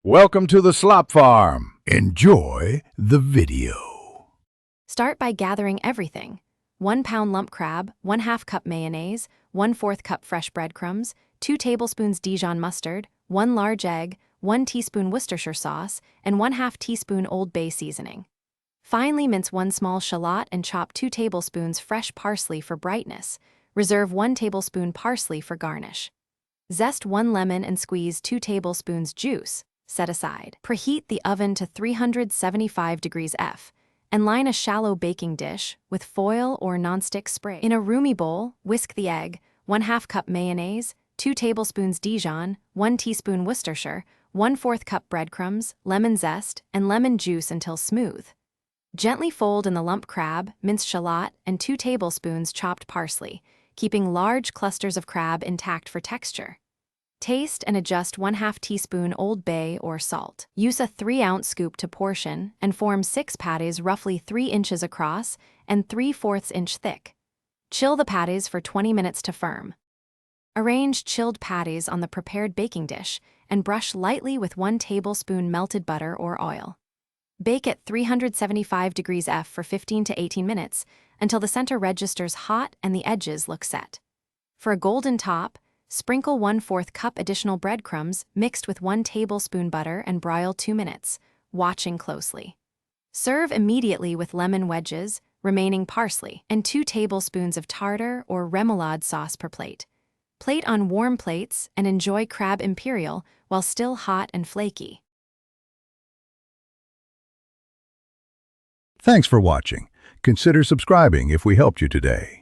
Welcome to the Slop Farm. Enjoy the video. Start by gathering everything. 1 pound lump crab, 1/2 cup mayonnaise, 1/4 cup fresh breadcrumbs, 2 tablespoons Dijon mustard, 1 large egg, 1 teaspoon Worcestershire sauce, and 1/2 teaspoon Old Bay seasoning. Finely mince 1 small shallot and chop 2 tablespoons fresh parsley for brightness. Reserve 1 tablespoon parsley for garnish. Zest 1 lemon and squeeze 2 tablespoons juice. Set aside. Preheat the oven to 375 degrees F and line a shallow baking dish with foil or nonstick spray. In a roomy bowl, whisk the egg, 1/2 cup mayonnaise, 2 tablespoons Dijon, 1 teaspoon Worcestershire, 1/4 cup breadcrumbs, lemon zest, and lemon juice until smooth. Gently fold in the lump crab, minced shallot, and 2 tablespoons chopped parsley, keeping large clusters of crab intact for texture. Taste and adjust 1/2 teaspoon Old Bay or salt. Use a 3-ounce scoop to portion and form 6 patties roughly 3 inches across and 3/4 inch thick. Chill the patties for 20 minutes to firm. Arrange chilled patties on the prepared baking dish and brush lightly with 1 tablespoon melted butter or oil. Bake at 375 degrees F for 15 to 18 minutes until the center registers hot and the edges look set. For a golden top, sprinkle 1/4 cup additional breadcrumbs mixed with 1 tablespoon butter and broil 2 minutes, watching closely. Serve immediately with lemon wedges, remaining parsley, and 2 tablespoons of tartar or remoulade sauce per plate. Plate on warm plates and enjoy Crab Imperial while still hot and flaky. Thanks for watching. Consider subscribing if we helped you today.